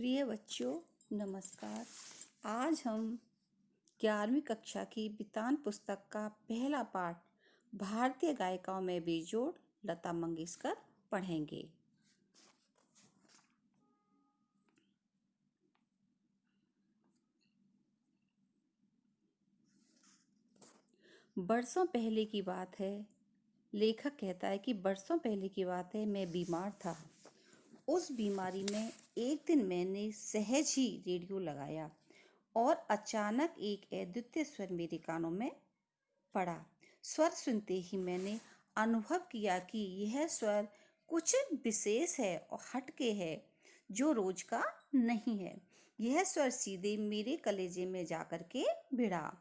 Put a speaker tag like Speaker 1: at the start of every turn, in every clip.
Speaker 1: प्रिय बच्चों, नमस्कार। आज हम 11वीं कक्षा की बितान पुस्तक का पहला पाठ भारतीय गायिकाओं में बेजोड़ लता मंगेशकर पढ़ेंगे। बरसों पहले की बात है। लेखक कहता है कि बरसों पहले की बात है, मैं बीमार था। उस बीमारी में एक दिन मैंने सहज ही रेडियो लगाया और अचानक एक अद्वितीय स्वर मेरे कानों में पड़ा। स्वर सुनते ही मैंने अनुभव किया कि यह स्वर कुछ विशेष है और हटके है, जो रोज का नहीं है। यह स्वर सीधे मेरे कलेजे में जाकर के भिड़ा।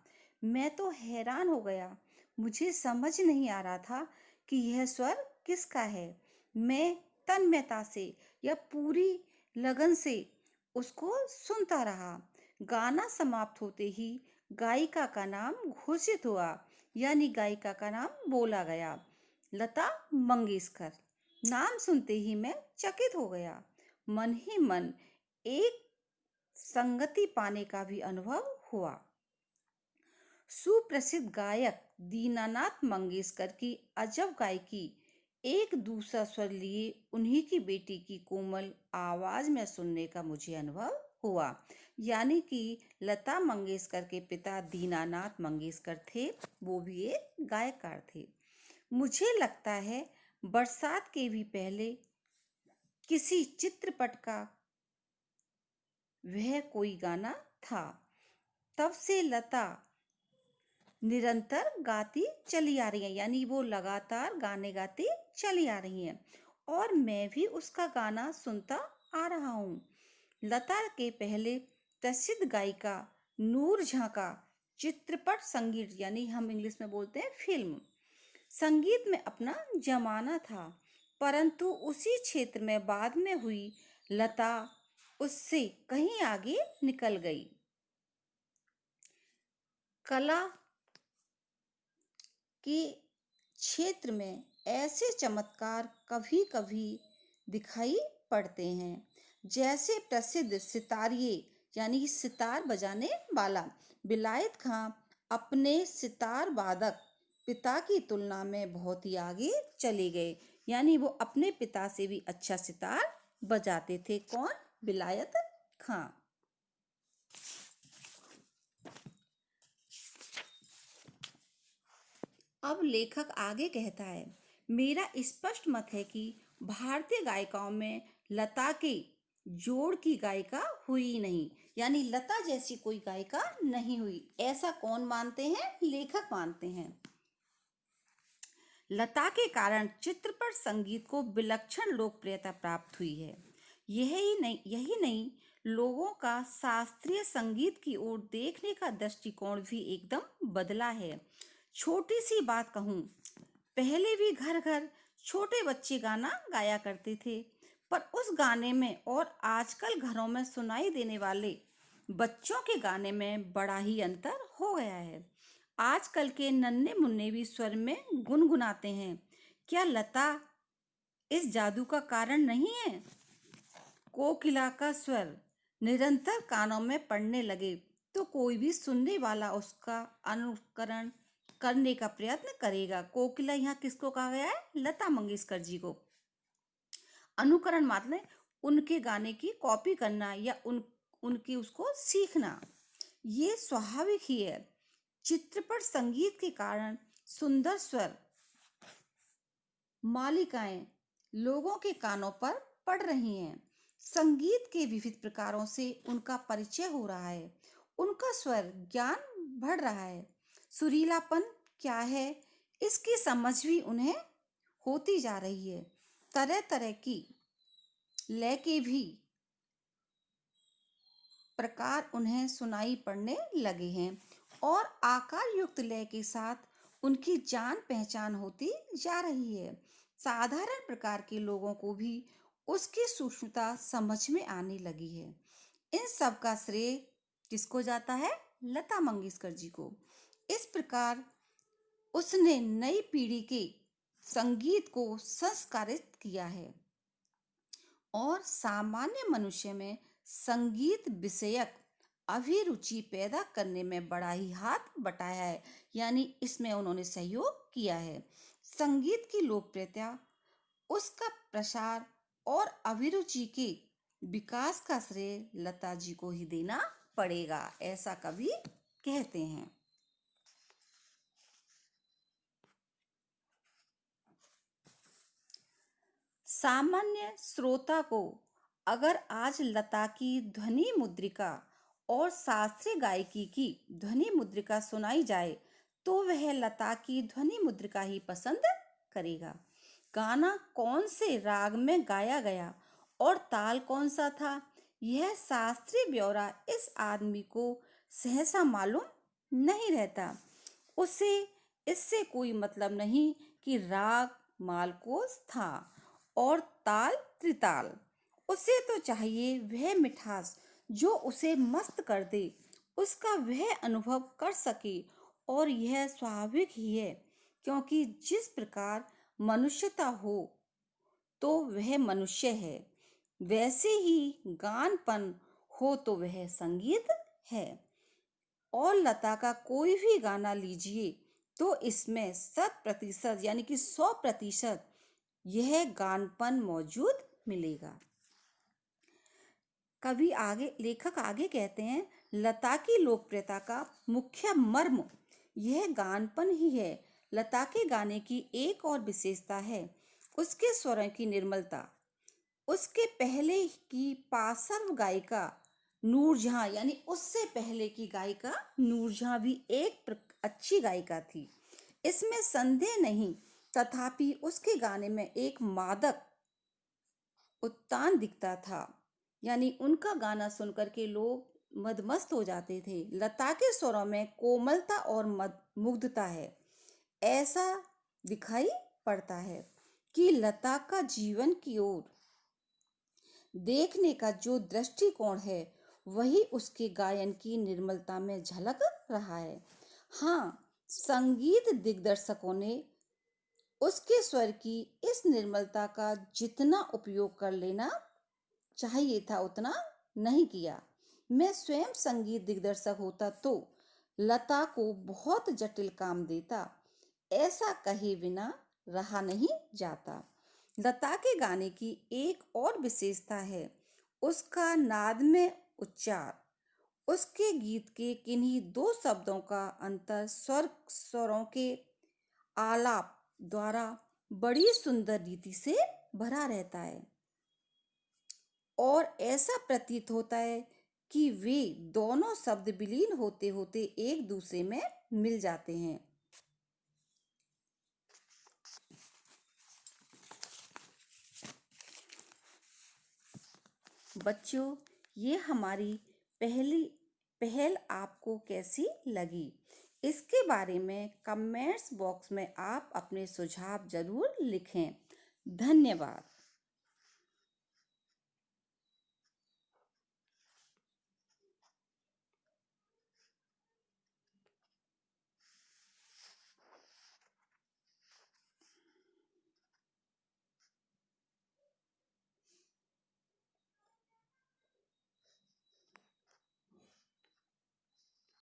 Speaker 1: मैं तो हैरान हो गया। मुझे समझ नहीं आ रहा था कि यह स्वर किसका है। मैं तन्मयता से या पूरी लगन से उसको सुनता रहा। गाना समाप्त होते ही गायिका का नाम घोषित हुआ, यानी गायिका का नाम बोला गया, लता मंगेशकर। नाम सुनते ही मैं चकित हो गया। मन ही मन एक संगति पाने का भी अनुभव हुआ। सुप्रसिद्ध गायक दीनानाथ मंगेशकर की अजब गायकी एक दूसरा स्वर लिए उन्हीं की बेटी की कोमल आवाज में सुनने का मुझे अनुभव हुआ। यानी कि लता मंगेशकर के पिता दीनानाथ मंगेशकर थे, वो भी एक गायकार थे। मुझे लगता है बरसात के भी पहले किसी चित्रपट का वह कोई गाना था। तब से लता निरंतर गाती चली आ रही है, यानी वो लगातार गाने गाती चली आ रही हैं और मैं भी उसका गाना सुनता आ रहा हूँ। लता के पहले प्रसिद्ध गायिका नूरजहां का चित्रपट संगीत, यानी हम इंग्लिश में बोलते हैं फिल्म संगीत में अपना जमाना था, परंतु उसी क्षेत्र में बाद में हुई लता उससे कहीं आगे निकल गई। कला के क्षेत्र में ऐसे चमत्कार कभी कभी दिखाई पड़ते हैं, जैसे प्रसिद्ध सितारिये यानी सितार बजाने वाला विलायत खां अपने सितार वादक पिता की तुलना में बहुत ही आगे चले गए, यानी वो अपने पिता से भी अच्छा सितार बजाते थे। कौन? विलायत खां। अब लेखक आगे कहता है, मेरा स्पष्ट मत है कि भारतीय गायिकाओं में लता के जोड़ की गायिका हुई नहीं, यानी लता जैसी कोई गायिका नहीं हुई। ऐसा कौन मानते हैं? लेखक मानते हैं। लता के कारण चित्रपट संगीत को विलक्षण लोकप्रियता प्राप्त हुई है। यही नहीं, लोगों का शास्त्रीय संगीत की ओर देखने का दृष्टिकोण भी एकदम बदला है। छोटी सी बात कहूँ, पहले भी घर घर छोटे बच्चे गाना गाया करते थे, पर उस गाने में और आजकल घरों में सुनाई देने वाले बच्चों के गाने में बड़ा ही अंतर हो गया है। आजकल के नन्हे मुन्ने भी स्वर में गुनगुनाते हैं। क्या लता इस जादू का कारण नहीं है? कोकिला का स्वर निरंतर कानों में पड़ने लगे तो कोई भी सुनने वाला उसका अनुकरण करने का प्रयत्न करेगा। कोकिला यहाँ किसको कहा गया है? लता मंगेशकर जी को। अनुकरण मतलब उनके गाने की कॉपी करना या उनकी उसको सीखना, ये स्वाभाविक ही है। चित्रपट संगीत के कारण सुंदर स्वर मालिकाएं लोगों के कानों पर पड़ रही हैं। संगीत के विविध प्रकारों से उनका परिचय हो रहा है, उनका स्वर ज्ञान बढ़ रहा है। सुरीलापन क्या है, इसकी समझ भी उन्हें होती जा रही है। तरह तरह की लय के भी प्रकार उन्हें सुनाई पड़ने लगे हैं और आकार युक्त लय के साथ उनकी जान पहचान होती जा रही है। साधारण प्रकार के लोगों को भी उसकी सूक्ष्मता समझ में आने लगी है। इन सब का श्रेय किसको जाता है? लता मंगेशकर जी को। इस प्रकार उसने नई पीढ़ी के संगीत को संस्कारित किया है और सामान्य मनुष्य में संगीत विषयक अभिरुचि पैदा करने में बड़ा ही हाथ बटाया है, यानी इसमें उन्होंने सहयोग किया है। संगीत की लोकप्रियता, उसका प्रसार और अभिरुचि के विकास का श्रेय लता जी को ही देना पड़ेगा, ऐसा कवि कहते हैं। सामान्य श्रोता को अगर आज लता की ध्वनि मुद्रिका और शास्त्रीय गायकी की ध्वनि मुद्रिका सुनाई जाए तो वह लता की ध्वनि मुद्रिका ही पसंद करेगा। गाना कौन से राग में गाया गया और ताल कौन सा था, यह शास्त्रीय ब्यौरा इस आदमी को सहसा मालूम नहीं रहता। उसे इससे कोई मतलब नहीं कि राग मालकोस था और ताल त्रिताल। उसे तो चाहिए वह मिठास जो उसे मस्त कर दे, उसका वह अनुभव कर सके। और यह स्वाभाविक ही है, क्योंकि जिस प्रकार मनुष्यता हो तो वह मनुष्य है, वैसे ही गानपन हो तो वह संगीत है। और लता का कोई भी गाना लीजिए तो इसमें 100% यानी कि 100% यह गानपन मौजूद मिलेगा। लेखक आगे कहते हैं, लता की लोकप्रियता का मुख्य मर्म यह गानपन ही है। लता के गाने की एक और विशेषता है उसके स्वरों की निर्मलता। उसके पहले की पार्श्व गायिका नूरजहां, यानी उससे पहले की गायिका नूरजहां भी एक अच्छी गायिका थी, इसमें संदेह नहीं। तथापि उसके गाने में एक मादक उत्तान दिखता था, यानी उनका गाना सुनकर के लोग मदमस्त हो जाते थे। लता के स्वरों में कोमलता और मुग्धता है। ऐसा दिखाई पड़ता है कि लता का जीवन की ओर देखने का जो दृष्टिकोण है वही उसके गायन की निर्मलता में झलक रहा है। हाँ, संगीत दिग्दर्शकों ने उसके स्वर की इस निर्मलता का जितना उपयोग कर लेना चाहिए था उतना नहीं किया। मैं स्वयं संगीत दिग्दर्शक होता तो लता को बहुत जटिल काम देता, ऐसा कहे बिना रहा नहीं जाता। लता के गाने की एक और विशेषता है उसका नादमय उच्चार। उसके गीत के किन्हीं दो शब्दों का अंतर स्वरों के आलाप द्वारा बड़ी सुंदर रीति से भरा रहता है और ऐसा प्रतीत होता है कि वे दोनों शब्द विलीन होते होते एक दूसरे में मिल जाते हैं। बच्चों, ये हमारी पहल आपको कैसी लगी? इसके बारे में कमेंट्स बॉक्स में आप अपने सुझाव जरूर लिखें। धन्यवाद।